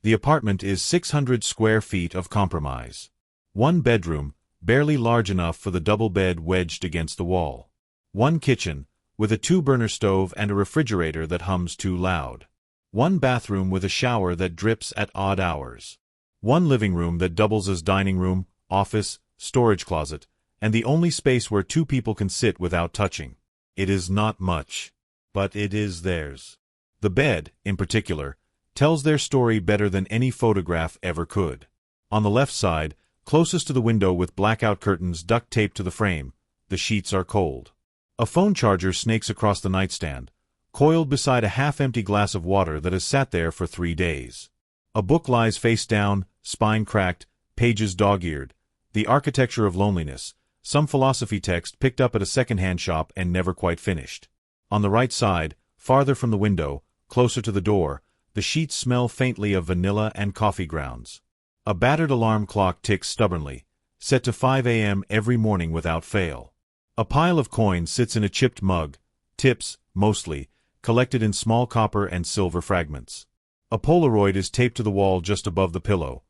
The apartment is 600 square feet of compromise. One bedroom, barely large enough for the double bed wedged against the wall. One kitchen, with a 2-burner stove and a refrigerator that hums too loud. One bathroom with a shower that drips at odd hours. One living room that doubles as dining room, office, storage closet, and the only space where 2 people can sit without touching. It is not much, but it is theirs. The bed, in particular, tells their story better than any photograph ever could. On the left side, closest to the window with blackout curtains duct taped to the frame, the sheets are cold. A phone charger snakes across the nightstand, coiled beside a half-empty glass of water that has sat there for 3 days. A book lies face down, spine cracked, pages dog-eared, The Architecture of Loneliness, some philosophy text picked up at a second-hand shop and never quite finished. On the right side, farther from the window, closer to the door, the sheets smell faintly of vanilla and coffee grounds. A battered alarm clock ticks stubbornly, set to 5 a.m. every morning without fail. A pile of coins sits in a chipped mug, tips, mostly, collected in small copper and silver fragments. A Polaroid is taped to the wall just above the pillow.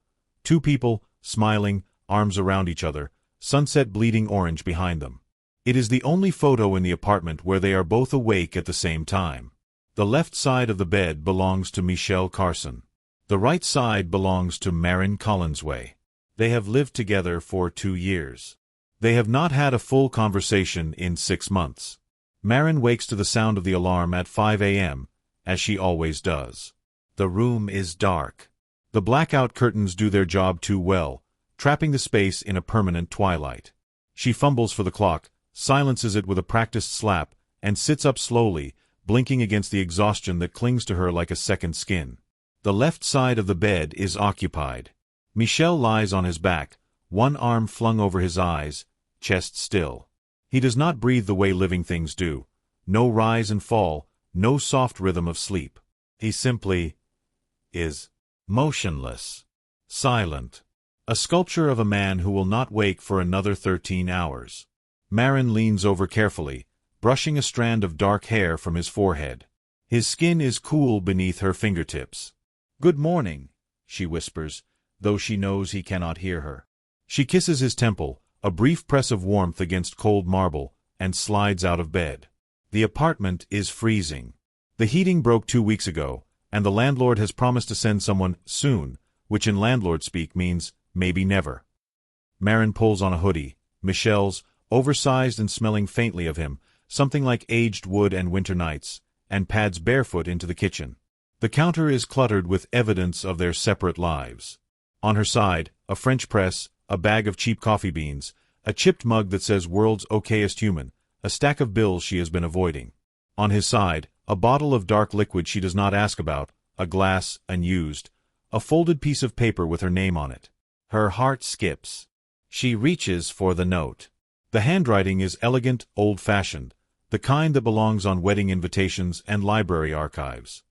2 people, smiling, arms around each other, sunset bleeding orange behind them. It is the only photo in the apartment where they are both awake at the same time. The left side of the bed belongs to Michel Carson. The right side belongs to Maren Collinsway. They have lived together for 2 years. They have not had a full conversation in 6 months. Maren wakes to the sound of the alarm at 5 a.m., as she always does. The room is dark. The blackout curtains do their job too well, trapping the space in a permanent twilight. She fumbles for the clock, silences it with a practiced slap, and sits up slowly, blinking against the exhaustion that clings to her like a second skin. The left side of the bed is occupied. Michel lies on his back, one arm flung over his eyes, chest still. He does not breathe the way living things do. No rise and fall, no soft rhythm of sleep. He simply is motionless, silent. A sculpture of a man who will not wake for another 13 hours. Maren leans over carefully, brushing a strand of dark hair from his forehead. His skin is cool beneath her fingertips. "Good morning," she whispers, though she knows he cannot hear her. She kisses his temple, a brief press of warmth against cold marble, and slides out of bed. The apartment is freezing. The heating broke 2 weeks ago, and the landlord has promised to send someone soon, which in landlord speak means maybe never. Maren pulls on a hoodie, Michel's, oversized and smelling faintly of him, something like aged wood and winter nights, and pads barefoot into the kitchen. The counter is cluttered with evidence of their separate lives. On her side, a French press, a bag of cheap coffee beans, a chipped mug that says "World's Okayest Human," a stack of bills she has been avoiding. On his side, a bottle of dark liquid she does not ask about, a glass, unused, a folded piece of paper with her name on it. Her heart skips. She reaches for the note. The handwriting is elegant, old-fashioned, the kind that belongs on wedding invitations and library archives.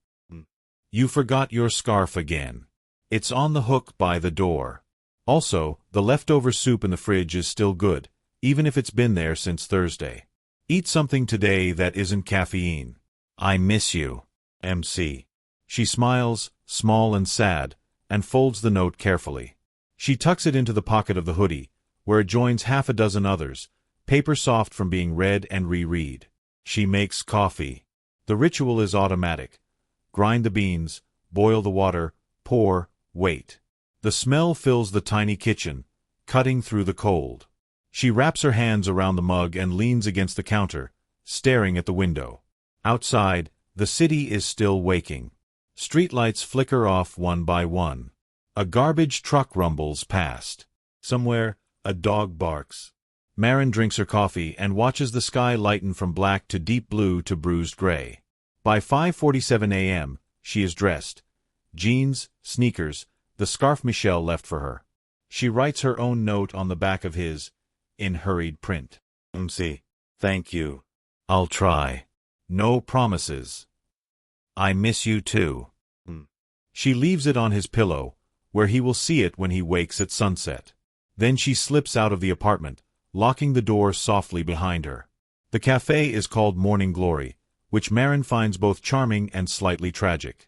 "You forgot your scarf again. It's on the hook by the door. Also, the leftover soup in the fridge is still good, even if it's been there since Thursday. Eat something today that isn't caffeine. I miss you, MC." She smiles, small and sad, and folds the note carefully. She tucks it into the pocket of the hoodie, where it joins half a dozen others, paper soft from being read and reread. She makes coffee. The ritual is automatic. Grind the beans, boil the water, pour, wait. The smell fills the tiny kitchen, cutting through the cold. She wraps her hands around the mug and leans against the counter, staring at the window. Outside, the city is still waking. Streetlights flicker off one by one. A garbage truck rumbles past. Somewhere, a dog barks. Maren drinks her coffee and watches the sky lighten from black to deep blue to bruised gray. By 5:47 a.m., she is dressed. Jeans, sneakers, the scarf Michel left for her. She writes her own note on the back of his, in hurried print. "MC, thank you. I'll try. No promises. I miss you too." She leaves it on his pillow, where he will see it when he wakes at sunset. Then she slips out of the apartment, locking the door softly behind her. The café is called Morning Glory, which Maren finds both charming and slightly tragic.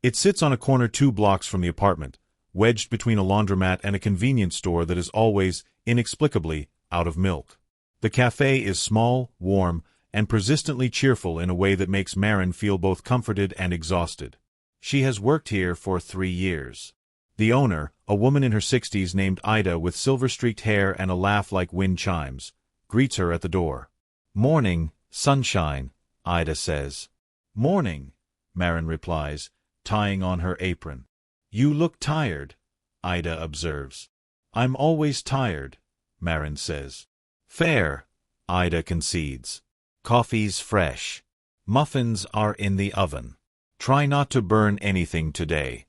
It sits on a corner 2 blocks from the apartment, wedged between a laundromat and a convenience store that is always, inexplicably, out of milk. The café is small, warm, and persistently cheerful in a way that makes Maren feel both comforted and exhausted. She has worked here for 3 years. The owner, a woman in her 60s named Ida with silver-streaked hair and a laugh like wind chimes, greets her at the door. "Morning, sunshine," Ida says. "Morning," Maren replies, tying on her apron. "You look tired," Ida observes. "I'm always tired," Maren says. "Fair," Ida concedes. "Coffee's fresh. Muffins are in the oven. Try not to burn anything today."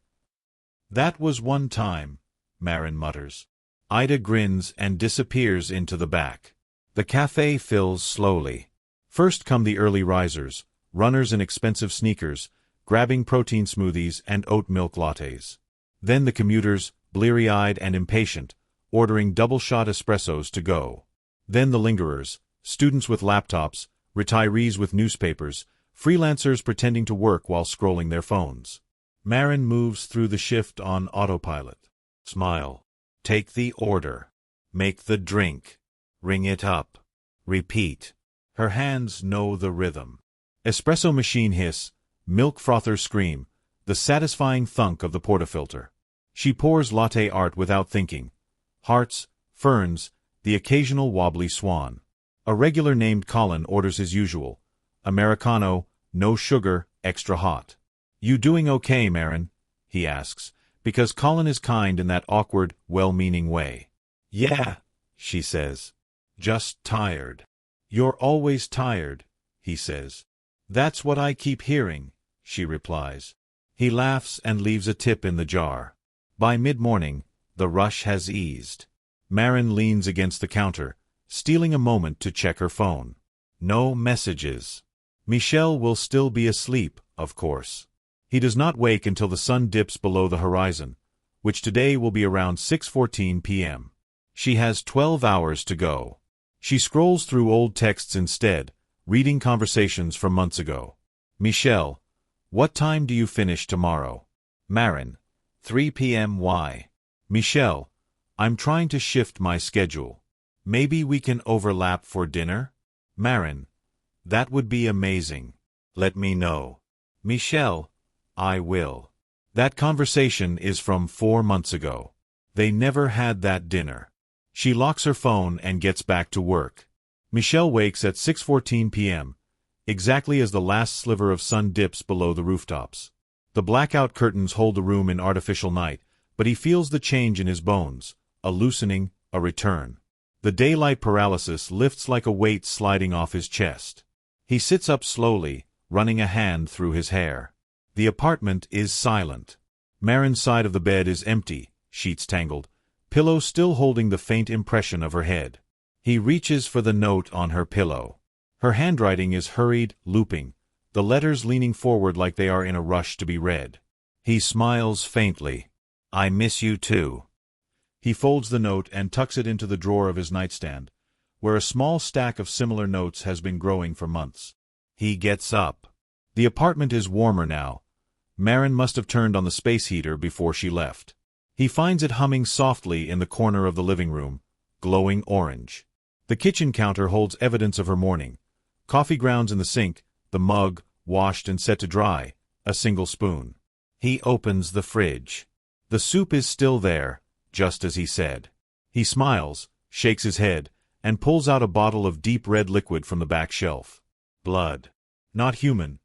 "That was one time," Maren mutters. Ida grins and disappears into the back. The café fills slowly. First come the early risers, runners in expensive sneakers, grabbing protein smoothies and oat milk lattes. Then the commuters, bleary-eyed and impatient, ordering double-shot espressos to go. Then the lingerers, students with laptops, retirees with newspapers, freelancers pretending to work while scrolling their phones. Maren moves through the shift on autopilot. Smile. Take the order. Make the drink. Ring it up. Repeat. Her hands know the rhythm. Espresso machine hiss, milk frother scream, the satisfying thunk of the portafilter. She pours latte art without thinking. Hearts, ferns, the occasional wobbly swan. A regular named Colin orders his usual. Americano, no sugar, extra hot. "You doing okay, Maren?" he asks, because Colin is kind in that awkward, well-meaning way. "Yeah," she says. "Just tired." "You're always tired," he says. "That's what I keep hearing," she replies. He laughs and leaves a tip in the jar. By mid-morning, the rush has eased. Maren leans against the counter, stealing a moment to check her phone. No messages. Michel will still be asleep, of course. He does not wake until the sun dips below the horizon, which today will be around 6:14 p.m. She has 12 hours to go. She scrolls through old texts instead, reading conversations from months ago. Michel, what time do you finish tomorrow? Maren, 3 p.m. Why? Michel, I'm trying to shift my schedule. Maybe we can overlap for dinner? Maren, that would be amazing. Let me know. Michel, I will. That conversation is from 4 months ago. They never had that dinner. She locks her phone and gets back to work. Michel wakes at 6:14 p.m., exactly as the last sliver of sun dips below the rooftops. The blackout curtains hold the room in artificial night, but he feels the change in his bones, a loosening, a return. The daylight paralysis lifts like a weight sliding off his chest. He sits up slowly, running a hand through his hair. The apartment is silent. Maren's side of the bed is empty, sheets tangled, pillow still holding the faint impression of her head. He reaches for the note on her pillow. Her handwriting is hurried, looping, the letters leaning forward like they are in a rush to be read. He smiles faintly. I miss you too. He folds the note and tucks it into the drawer of his nightstand, where a small stack of similar notes has been growing for months. He gets up. The apartment is warmer now. Maren must have turned on the space heater before she left. He finds it humming softly in the corner of the living room, glowing orange. The kitchen counter holds evidence of her morning. Coffee grounds in the sink, the mug, washed and set to dry, a single spoon. He opens the fridge. The soup is still there, just as he said. He smiles, shakes his head, and pulls out a bottle of deep red liquid from the back shelf. Blood. Not human.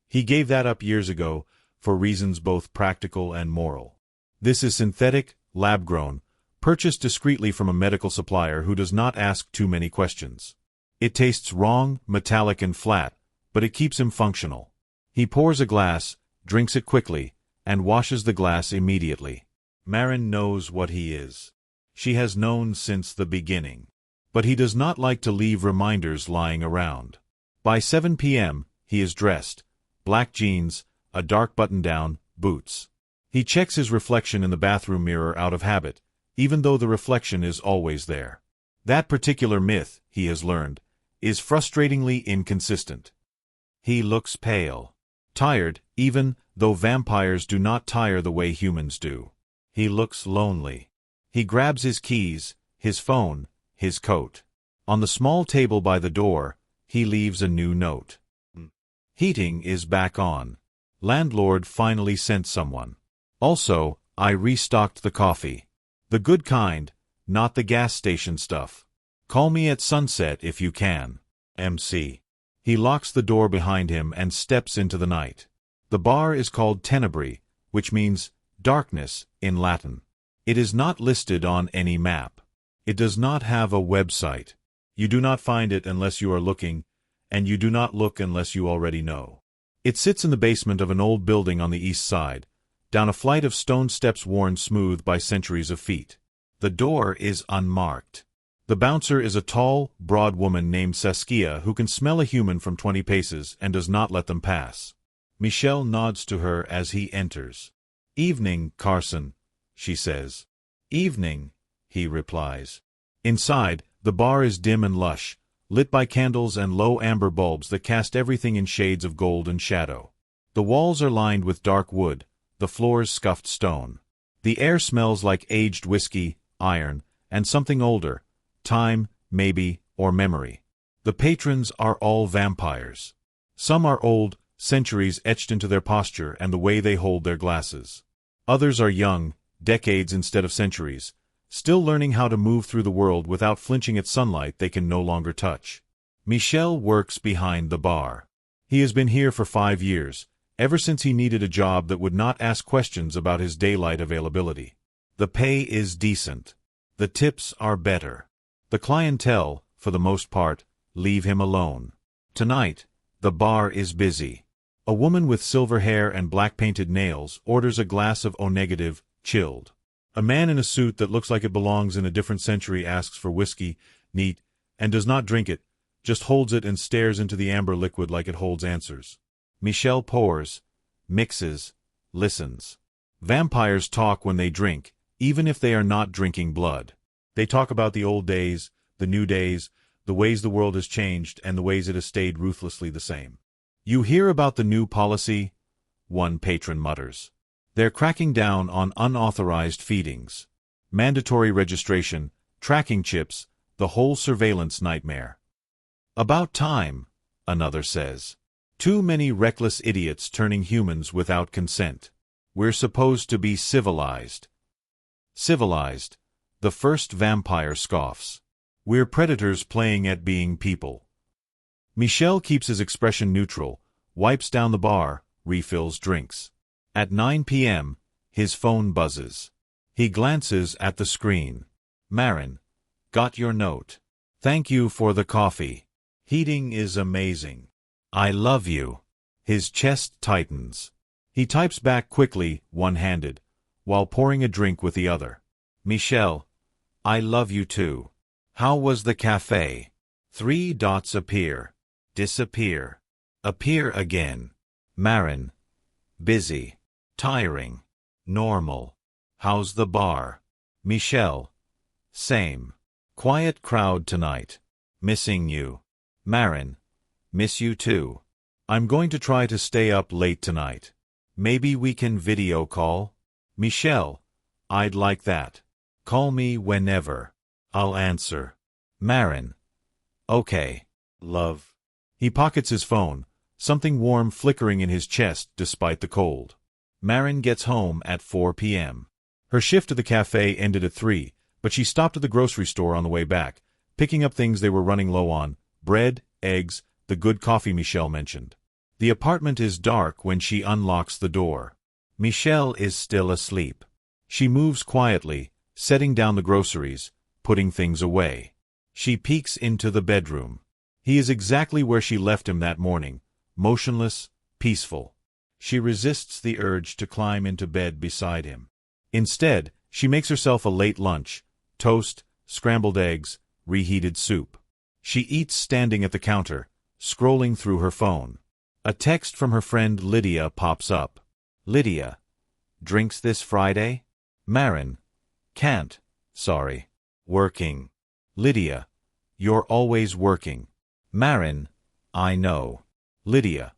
He gave that up years ago, for reasons both practical and moral. This is synthetic, lab-grown, purchased discreetly from a medical supplier who does not ask too many questions. It tastes wrong, metallic and flat, but it keeps him functional. He pours a glass, drinks it quickly, and washes the glass immediately. Maren knows what he is. She has known since the beginning. But he does not like to leave reminders lying around. By 7 p.m., he is dressed. Black jeans, a dark button-down, boots. He checks his reflection in the bathroom mirror out of habit, even though the reflection is always there. That particular myth, he has learned, is frustratingly inconsistent. He looks pale. Tired, even though vampires do not tire the way humans do. He looks lonely. He grabs his keys, his phone, his coat. On the small table by the door, he leaves a new note. Heating is back on. Landlord finally sent someone. Also, I restocked the coffee. The good kind, not the gas station stuff. Call me at sunset if you can. MC. He locks the door behind him and steps into the night. The bar is called Tenebrae, which means darkness in Latin. It is not listed on any map. It does not have a website. You do not find it unless you are looking, and you do not look unless you already know. It sits in the basement of an old building on the east side, down a flight of stone steps worn smooth by centuries of feet. The door is unmarked. The bouncer is a tall, broad woman named Saskia who can smell a human from 20 paces and does not let them pass. Michel nods to her as he enters. "Evening, Carson," she says. "Evening," he replies. Inside, the bar is dim and lush, lit by candles and low amber bulbs that cast everything in shades of gold and shadow. The walls are lined with dark wood, the floors scuffed stone. The air smells like aged whiskey, iron, and something older, time, maybe, or memory. The patrons are all vampires. Some are old, centuries etched into their posture and the way they hold their glasses. Others are young, decades instead of centuries, still learning how to move through the world without flinching at sunlight they can no longer touch. Michel works behind the bar. He has been here for 5 years, ever since he needed a job that would not ask questions about his daylight availability. The pay is decent. The tips are better. The clientele, for the most part, leave him alone. Tonight, the bar is busy. A woman with silver hair and black-painted nails orders a glass of O-negative, chilled. A man in a suit that looks like it belongs in a different century asks for whiskey, neat, and does not drink it, just holds it and stares into the amber liquid like it holds answers. Michel pours, mixes, listens. Vampires talk when they drink, even if they are not drinking blood. They talk about the old days, the new days, the ways the world has changed, and the ways it has stayed ruthlessly the same. "You hear about the new policy?" one patron mutters. "They're cracking down on unauthorized feedings. Mandatory registration, tracking chips, the whole surveillance nightmare." "About time," another says. "Too many reckless idiots turning humans without consent. We're supposed to be civilized." Civilized, the first vampire scoffs. "We're predators playing at being people." Michel keeps his expression neutral, wipes down the bar, refills drinks. At 9 p.m., his phone buzzes. He glances at the screen. "Maren, got your note. Thank you for the coffee. Heating is amazing. I love you." His chest tightens. He types back quickly, one-handed, while pouring a drink with the other. "Michel, I love you too. How was the café?" 3 dots appear. Disappear. Appear again. Maren. Busy. Tiring. Normal. How's the bar? Michel. Same. Quiet crowd tonight. Missing you. Maren. Miss you too. I'm going to try to stay up late tonight. Maybe we can video call? Michel. I'd like that. Call me whenever. I'll answer. Maren. Okay. Love. He pockets his phone, something warm flickering in his chest despite the cold. Maren gets home at 4 p.m. Her shift at the cafe ended at 3, but she stopped at the grocery store on the way back, picking up things they were running low on: bread, eggs, the good coffee Michel mentioned. The apartment is dark when she unlocks the door. Michel is still asleep. She moves quietly, setting down the groceries, putting things away. She peeks into the bedroom. He is exactly where she left him that morning, motionless, peaceful. She resists the urge to climb into bed beside him. Instead, she makes herself a late lunch: toast, scrambled eggs, reheated soup. She eats standing at the counter, scrolling through her phone. A text from her friend Lydia pops up. Lydia. Drinks this Friday? Maren. Can't. Sorry. Working. Lydia. You're always working. Maren. I know. Lydia.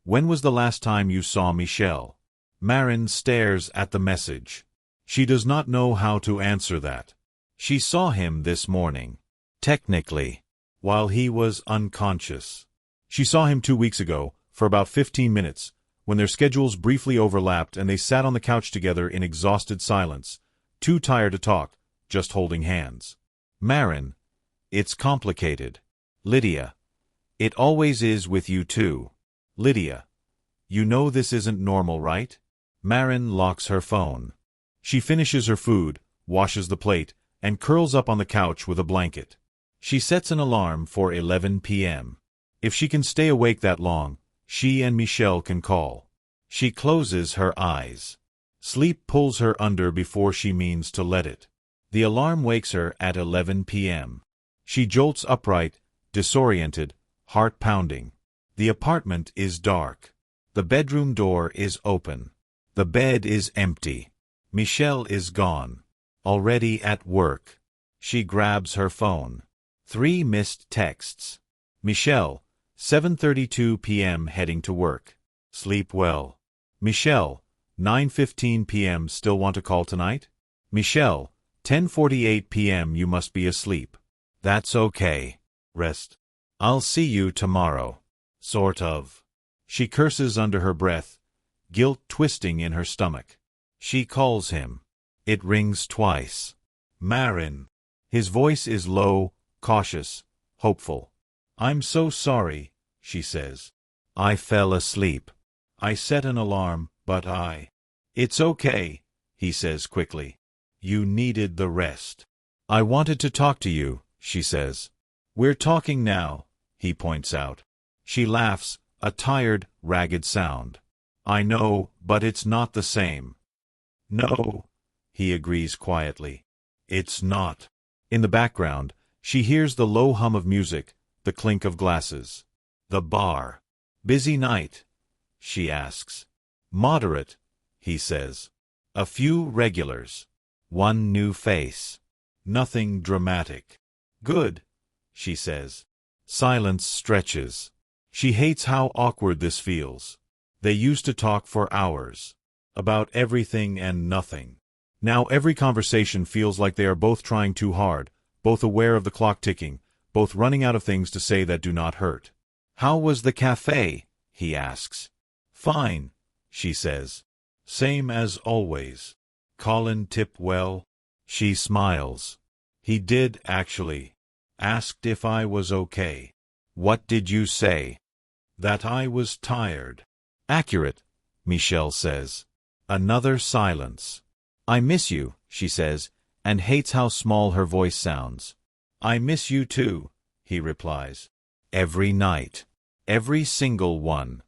When was the last time you saw Michel? Maren stares at the message. She does not know how to answer that. She saw him this morning. Technically, while he was unconscious. She saw him 2 weeks ago, for about 15 minutes, when their schedules briefly overlapped and they sat on the couch together in exhausted silence, too tired to talk, just holding hands. Maren, it's complicated. Lydia, it always is with you too. Lydia, you know this isn't normal, right? Maren locks her phone. She finishes her food, washes the plate, and curls up on the couch with a blanket. She sets an alarm for 11 p.m. If she can stay awake that long, she and Michel can call. She closes her eyes. Sleep pulls her under before she means to let it. The alarm wakes her at 11 p.m. She jolts upright, disoriented, heart pounding. The apartment is dark. The bedroom door is open. The bed is empty. Michel is gone. Already at work. She grabs her phone. 3 missed texts. Michel, 7:32 p.m. heading to work. Sleep well. Michel, 9:15 p.m. still want to call tonight? Michel, 10:48 p.m. you must be asleep. That's okay. Rest. I'll see you tomorrow. Sort of. She curses under her breath, guilt twisting in her stomach. She calls him. It rings twice. Maren. His voice is low, cautious, hopeful. I'm so sorry, she says. I fell asleep. I set an alarm, but It's okay, he says quickly. You needed the rest. I wanted to talk to you, she says. We're talking now, he points out. She laughs, a tired, ragged sound. I know, but it's not the same. No, he agrees quietly. It's not. In the background, she hears the low hum of music, the clink of glasses. The bar. Busy night? She asks. Moderate, he says. A few regulars. One new face. Nothing dramatic. Good, she says. Silence stretches. She hates how awkward this feels. They used to talk for hours. About everything and nothing. Now every conversation feels like they are both trying too hard, both aware of the clock ticking, both running out of things to say that do not hurt. How was the café? He asks. Fine, she says. Same as always. Colin tip well? She smiles. He did, actually. Asked if I was okay. What did you say? That I was tired. Accurate, Michel says. Another silence. I miss you, she says, and hates how small her voice sounds. I miss you too, he replies. Every night. Every single one.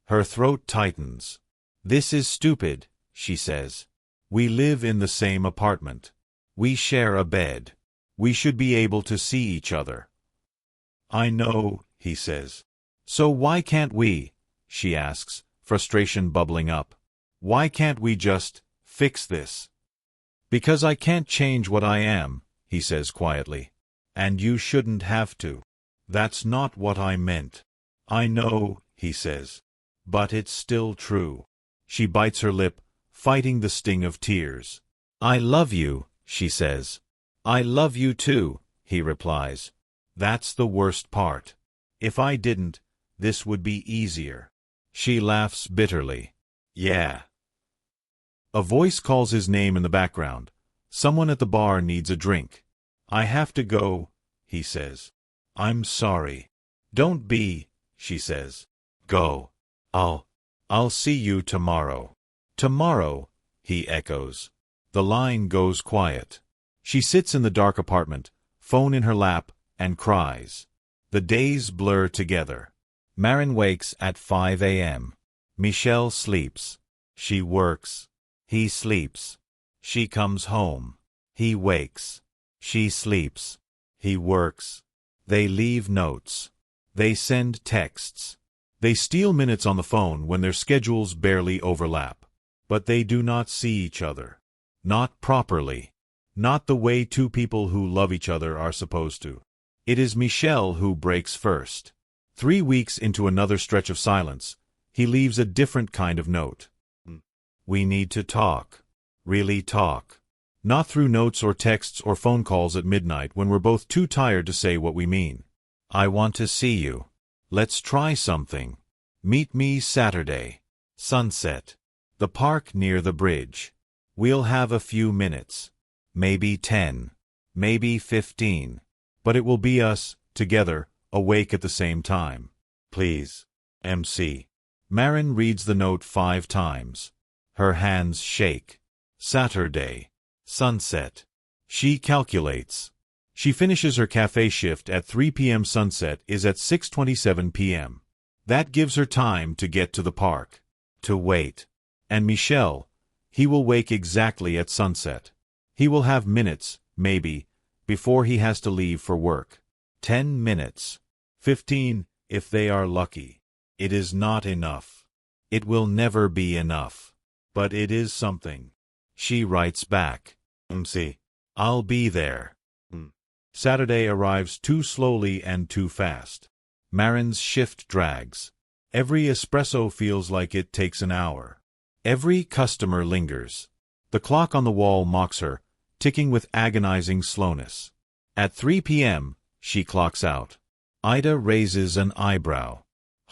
Her throat tightens. This is stupid, she says. We live in the same apartment. We share a bed. We should be able to see each other. I know, he says. So why can't we? She asks, frustration bubbling up. Why can't we just fix this? Because I can't change what I am, he says quietly. And you shouldn't have to. That's not what I meant. I know, he says. But it's still true. She bites her lip, fighting the sting of tears. I love you, she says. I love you too, he replies. That's the worst part. If I didn't, this would be easier. She laughs bitterly. Yeah. A voice calls his name in the background. Someone at the bar needs a drink. I have to go, he says. I'm sorry. Don't be, she says. Go. I'll see you tomorrow. Tomorrow, he echoes. The line goes quiet. She sits in the dark apartment, phone in her lap, and cries. The days blur together. Maren wakes at 5 a.m. Michel sleeps. She works. He sleeps. She comes home. He wakes. She sleeps. He works. They leave notes. They send texts. They steal minutes on the phone when their schedules barely overlap. But they do not see each other. Not properly. Not the way two people who love each other are supposed to. It is Michel who breaks first. 3 weeks into another stretch of silence, He leaves a different kind of note. We need to talk. Really talk. Not through notes or texts or phone calls at midnight when we're both too tired to say what we mean. I want to see you. Let's try something. Meet me Saturday. Sunset. The park near the bridge. We'll have a few minutes. Maybe 10. Maybe 15. But it will be us, together, awake at the same time. Please. MC. Maren reads the note 5 times. Her hands shake. Saturday. Sunset. She calculates. She finishes her café shift at 3 p.m. Sunset is at 6:27 p.m. That gives her time to get to the park. To wait. And Michel, he will wake exactly at sunset. He will have minutes, maybe, before he has to leave for work. 10 minutes. 15, if they are lucky. It is not enough. It will never be enough. But it is something. She writes back. MC. I'll be there. Saturday arrives too slowly and too fast. Maren's shift drags. Every espresso feels like it takes an hour. Every customer lingers. The clock on the wall mocks her, ticking with agonizing slowness. At 3 p.m., she clocks out. Ida raises an eyebrow.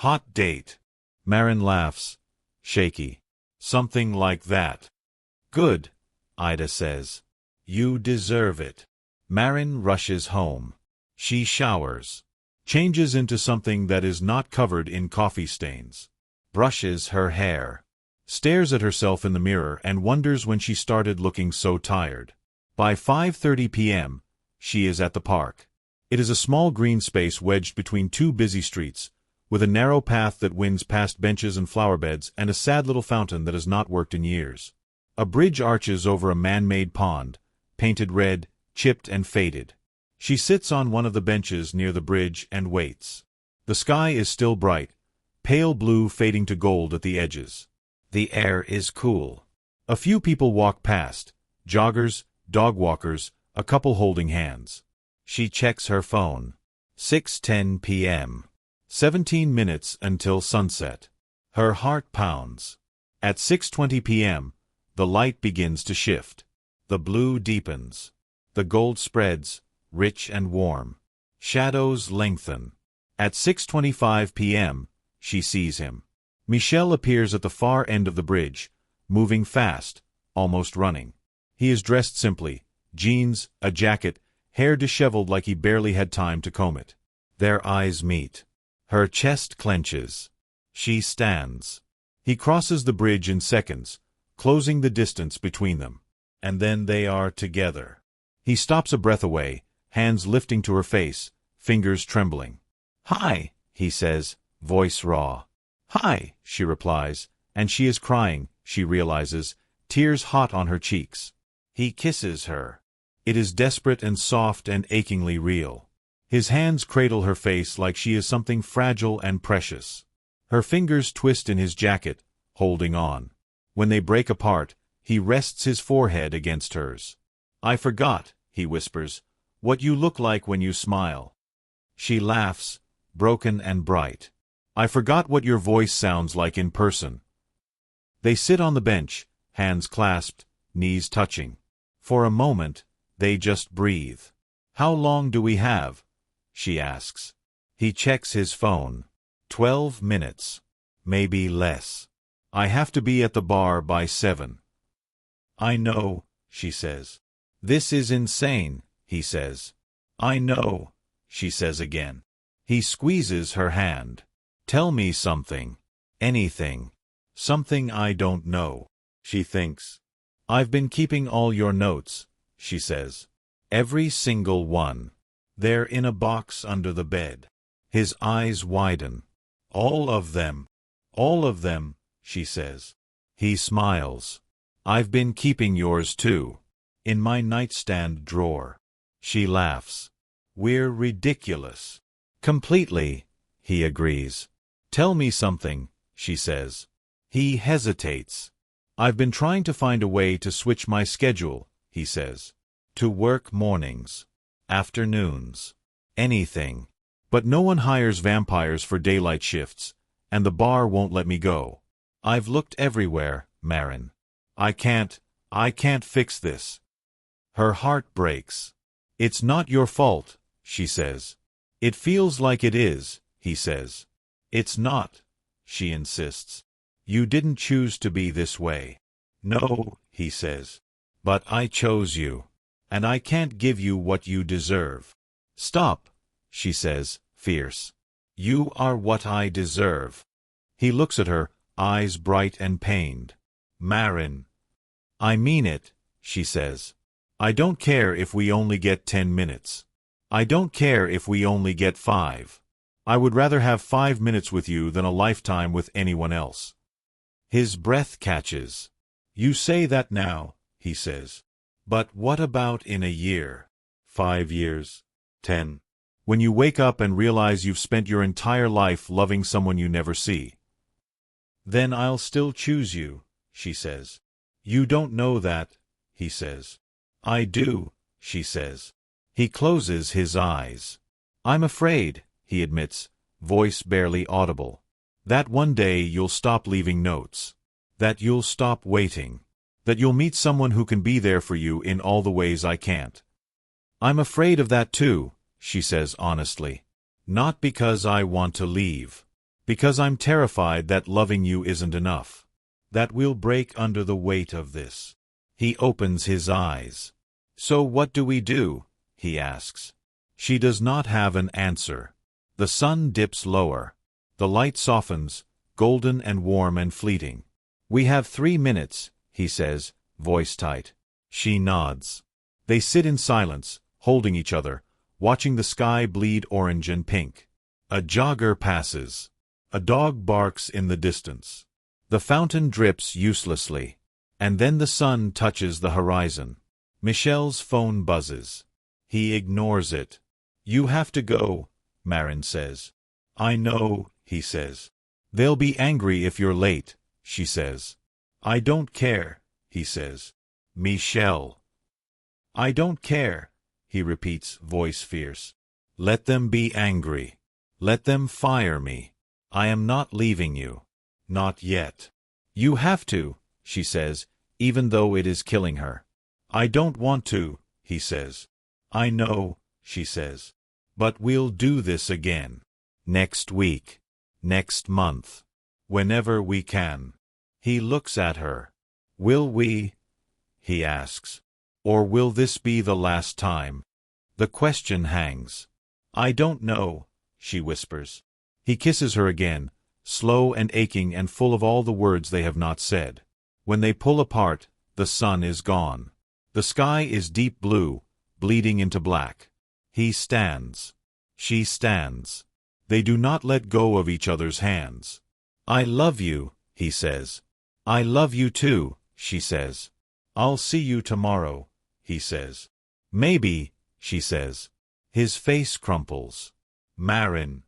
Hot date. Maren laughs, shaky. Something like that. Good, Ida says. You deserve it. Maren rushes home. She showers. Changes into something that is not covered in coffee stains. Brushes her hair. Stares at herself in the mirror and wonders when she started looking so tired. By 5:30 p.m., she is at the park. It is a small green space wedged between two busy streets, with a narrow path that winds past benches and flower beds and a sad little fountain that has not worked in years. A bridge arches over a man-made pond, painted red, chipped and faded. She sits on one of the benches near the bridge and waits. The sky is still bright, pale blue fading to gold at the edges. The air is cool. A few people walk past, joggers, dog walkers, a couple holding hands. She checks her phone. 6:10 p.m. 17 minutes until sunset. Her heart pounds. At 6:20 p.m., the light begins to shift. The blue deepens. The gold spreads, rich and warm. Shadows lengthen. At 6:25 p.m., she sees him. Michel appears at the far end of the bridge, moving fast, almost running. He is dressed simply, jeans, a jacket, hair disheveled like he barely had time to comb it. Their eyes meet. Her chest clenches. She stands. He crosses the bridge in seconds, closing the distance between them. And then they are together. He stops a breath away, hands lifting to her face, fingers trembling. Hi, he says, voice raw. Hi, she replies, and she is crying, she realizes, tears hot on her cheeks. He kisses her. It is desperate and soft and achingly real. His hands cradle her face like she is something fragile and precious. Her fingers twist in his jacket, holding on. When they break apart, he rests his forehead against hers. I forgot, he whispers, what you look like when you smile. She laughs, broken and bright. I forgot what your voice sounds like in person. They sit on the bench, hands clasped, knees touching. For a moment, they just breathe. How long do we have? She asks. He checks his phone. 12 minutes. Maybe less. I have to be at the bar by 7. I know, she says. This is insane, he says. I know, she says again. He squeezes her hand. Tell me something. Anything. Something I don't know, she thinks. I've been keeping all your notes, she says. Every single one. They're in a box under the bed. His eyes widen. All of them. All of them, she says. He smiles. I've been keeping yours too. In my nightstand drawer. She laughs. We're ridiculous. Completely, he agrees. Tell me something, she says. He hesitates. I've been trying to find a way to switch my schedule, he says. To work mornings. Afternoons. Anything. But no one hires vampires for daylight shifts, and the bar won't let me go. I've looked everywhere, Maren. I can't fix this. Her heart breaks. It's not your fault, she says. It feels like it is, he says. It's not, she insists. You didn't choose to be this way. No, he says. But I chose you. And I can't give you what you deserve. Stop, she says, fierce. You are what I deserve. He looks at her, eyes bright and pained. Maren. I mean it, she says. I don't care if we only get 10 minutes. I don't care if we only get 5. I would rather have 5 minutes with you than a lifetime with anyone else. His breath catches. You say that now, he says. But what about in a year? 5 years? 10? When you wake up and realize you've spent your entire life loving someone you never see. Then I'll still choose you, she says. You don't know that, he says. I do, she says. He closes his eyes. I'm afraid, he admits, voice barely audible. That one day you'll stop leaving notes. That you'll stop waiting. That you'll meet someone who can be there for you in all the ways I can't. I'm afraid of that too, she says honestly. Not because I want to leave. Because I'm terrified that loving you isn't enough. That we'll break under the weight of this. He opens his eyes. So what do we do? He asks. She does not have an answer. The sun dips lower. The light softens, golden and warm and fleeting. We have 3 minutes, he says, voice tight. She nods. They sit in silence, holding each other, watching the sky bleed orange and pink. A jogger passes. A dog barks in the distance. The fountain drips uselessly. And then the sun touches the horizon. Michel's phone buzzes. He ignores it. You have to go, Maren says. I know, he says. They'll be angry if you're late, she says. I don't care, he says. Michel. I don't care, he repeats, voice fierce. Let them be angry. Let them fire me. I am not leaving you. Not yet. You have to, she says, even though it is killing her. I don't want to, he says. I know, she says. But we'll do this again. Next week. Next month. Whenever we can. He looks at her. Will we? He asks. Or will this be the last time? The question hangs. I don't know, she whispers. He kisses her again, slow and aching and full of all the words they have not said. When they pull apart, the sun is gone. The sky is deep blue, bleeding into black. He stands. She stands. They do not let go of each other's hands. I love you, he says. I love you too, she says. I'll see you tomorrow, he says. Maybe, she says. His face crumples. Maren.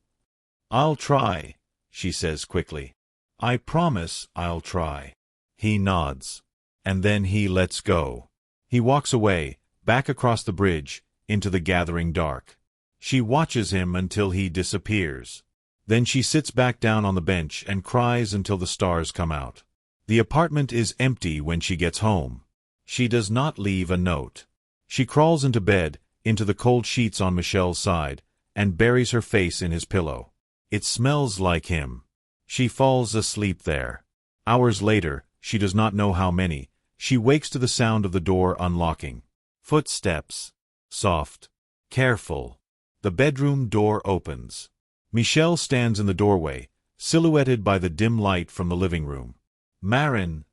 I'll try, she says quickly. I promise I'll try. He nods. And then he lets go. He walks away, back across the bridge, into the gathering dark. She watches him until he disappears. Then she sits back down on the bench and cries until the stars come out. The apartment is empty when she gets home. She does not leave a note. She crawls into bed, into the cold sheets on Michel's side, and buries her face in his pillow. It smells like him. She falls asleep there. Hours later, she does not know how many, she wakes to the sound of the door unlocking. Footsteps. Soft. Careful. The bedroom door opens. Michel stands in the doorway, silhouetted by the dim light from the living room. Maren,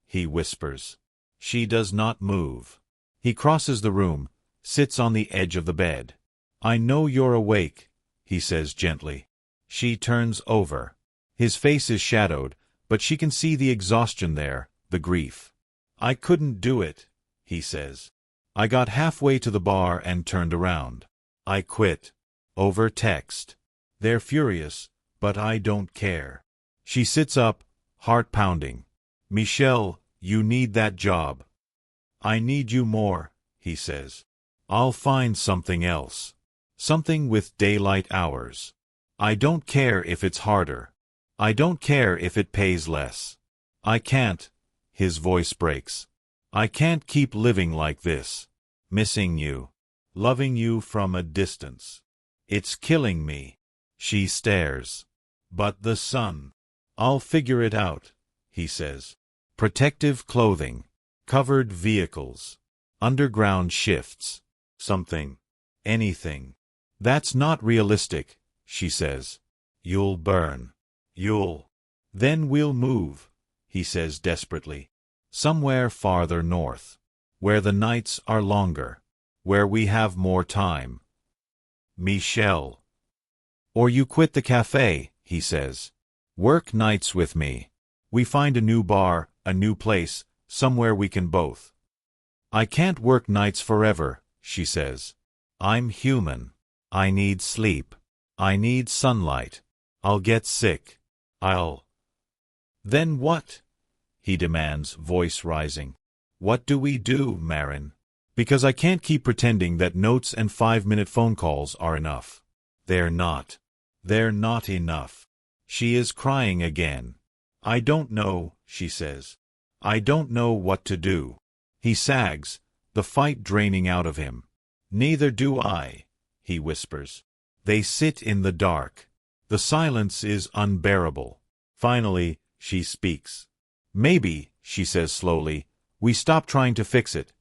he whispers. She does not move. He crosses the room, sits on the edge of the bed. I know you're awake, he says gently. She turns over. His face is shadowed, but she can see the exhaustion there, the grief. I couldn't do it, he says. I got halfway to the bar and turned around. I quit. Over text. They're furious, but I don't care. She sits up, heart pounding. Michel, you need that job. I need you more, he says. I'll find something else. Something with daylight hours. I don't care if it's harder. I don't care if it pays less. I can't, his voice breaks. I can't keep living like this. Missing you. Loving you from a distance. It's killing me. She stares. But the sun. I'll figure it out, he says. Protective clothing. Covered vehicles. Underground shifts. Something. Anything. That's not realistic, she says. You'll burn. Then we'll move, he says desperately. Somewhere farther north. Where the nights are longer. Where we have more time. Michel. Or you quit the café, he says. Work nights with me. We find a new bar, a new place, somewhere we can both. I can't work nights forever, she says. I'm human. I need sleep. I need sunlight. I'll get sick. Then what? He demands, voice rising. What do we do, Maren? Because I can't keep pretending that notes and 5-minute phone calls are enough. They're not. They're not enough. She is crying again. I don't know, she says. I don't know what to do. He sags, the fight draining out of him. Neither do I, he whispers. They sit in the dark. The silence is unbearable. Finally, she speaks. Maybe, she says slowly, we stop trying to fix it.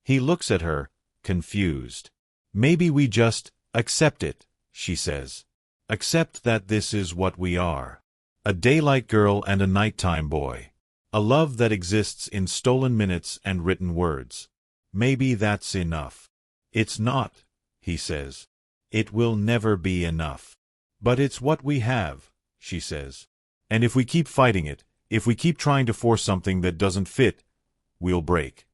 He looks at her, confused. Maybe we just accept it, she says. Accept that this is what we are. A daylight girl and a nighttime boy. A love that exists in stolen minutes and written words. Maybe that's enough. It's not, he says. It will never be enough. But it's what we have, she says. And if we keep fighting it, if we keep trying to force something that doesn't fit, we'll break.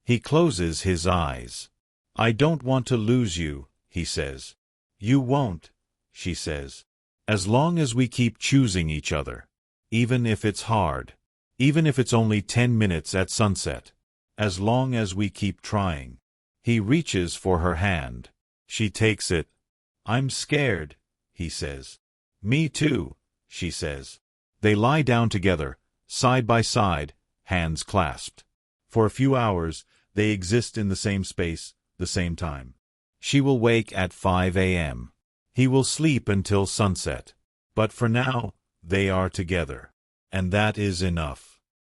He closes his eyes. I don't want to lose you, he says. You won't, she says. As long as we keep choosing each other. Even if it's hard. Even if it's only 10 minutes at sunset. As long as we keep trying. He reaches for her hand. She takes it. I'm scared, he says. Me too, she says. They lie down together, side by side, hands clasped. For a few hours, they exist in the same space, the same time. She will wake at 5 a.m. He will sleep until sunset. But for now, they are together. And that is enough.